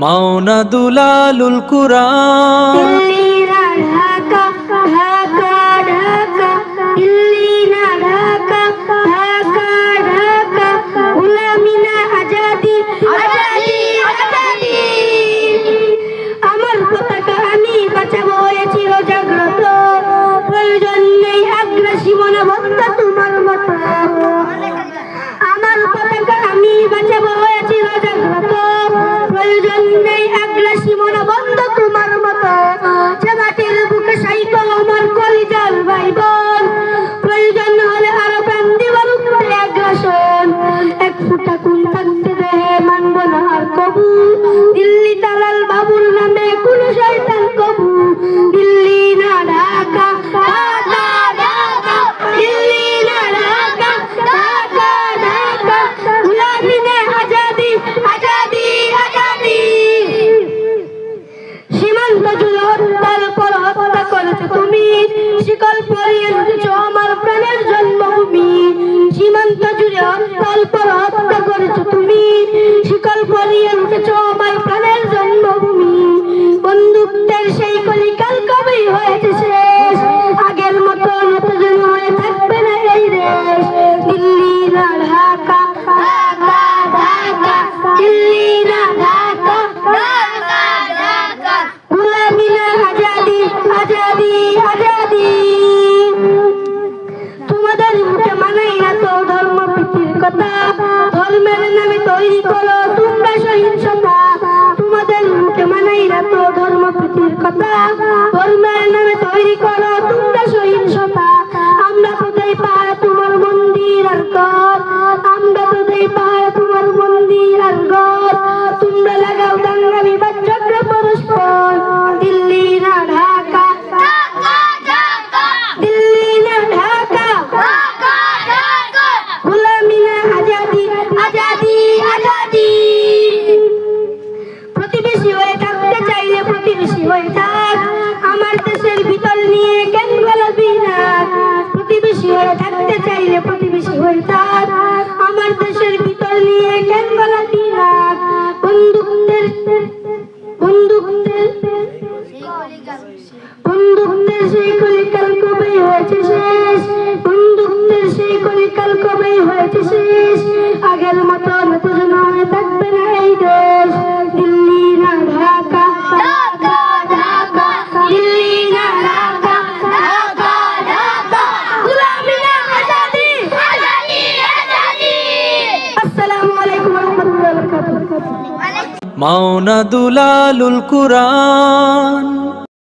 মাওনা দুলালুল কুরআন। দিল্লি না ঢাকা, ঢাকা ঢাকা, দিল্লি না ঢাকা, ঢাকা ঢাকা, গোলামি না আজাদি, আজাদি আজাদি। আমার পতাকা আমি বাঁচাবো এ চির জাগ্রত, প্রয়োজন নেই আগ্রাসী মনোভাবটা তোমার মতো। আমার পতাকা আমি বাঁচাবো এ চির জাগ্রত, প্রয়োজন নেই আগ্রাসী মনোবন্ধ তোমার মতো। যে মাটির বুকে সাইকো আমার কলিজার ভাই বোন, প্রয়োজন হলে আরো প্রাণ দিবার উপরে আগ্রাসন। এক ফুটা খুন থাকতে দেহে মানব না আর কবু, দিল্লি দালাল বাবুর নামে কোন শয়তান কবু। দিল্লি না ঢাকা, ঢাকা ঢাকা, দিল্লি না ঢাকা, ঢাকা ঢাকা, গোলামি না আজাদি, আজাদি আজাদি। সীমান্ত জুড়ে হত্যার পর হত্যা করেছো তুমি, শিকল পরিয়ে উঠেছো আমার প্রাণের জন্মভূমি। সীমান্ত জুড়ে হত্যার পর হত্যা করেছো তুমি, শিকল পরিয়ে উঠেছো আমার প্রাণের জন্মভূমি। বন্দুকদের সেই কলিকাল কবেই হয়েছে শেষ, আগের মতো নতুন হয়ে থাকবে না এই দেশ। দিল্লি না ঢাকা, ঢাকা ঢাকা, দিল্লি না ঢাকা, ঢাকা ঢাকা, গোলামি না আজাদি, আজাদি আজাদি। তোমাদের মুখে মানাই না তো ধর্ম প্রীতির কথা, ধর্মের নামে তৈরি করো তোমরা সহিংসতা। তোমাদের মুখে মানাই না তো ধর্ম প্রীতির কথা, ধর্মের নামে তৈরি করো তোমরা সহিংসতা। আমরা তো দেই পাহাড় তোমার মন্দির আর ঘর, আমরা তো দেই পাহাড় তোমার মন্দির আর ঘর। তোমরা লাগাও দাঙ্গা বিবাদ চক্র পরস্পর। দিল্লি না ঢাকা, ঢাকা ঢাকা, দিল্লি না ঢাকা, ঢাকা ঢাকা, গোলামি না আজাদি, আজাদি আজাদি। প্রতিবেশী হয়ে থাকতে চাইলে প্রতিবেশী হয়ে থাক, আমার দেশের ভিতর নিয়ে কেন গলাবি না। প্রতিবেশী হয়ে থাকতে চাইলে প্রতিবেশী হয়ে থাক, আমার দেশের ভিতর নিয়ে কেন গলাবি না। বন্দুকদের বন্দুকদের বন্দুকদের সেই কলিকাল কবেই হয়েছে শেষ, বন্দুকদের সেই কলিকাল কবেই হয়েছে শেষ। আগের মতো নতুন হয়ে থাকবে না এই দেশ। দিল্লি না ঢাকা, ঢাকা ঢাকা, দিল্লি না ঢাকা, ঢাকা ঢাকা, গোলামি না আজাদি, আজাদি আজাদি। আসসালামু আলাইকুম ওয়া রাহমাতুল্লাহি ওয়া বারাকাতুহু। মাওনা দুলালুল কুরআন।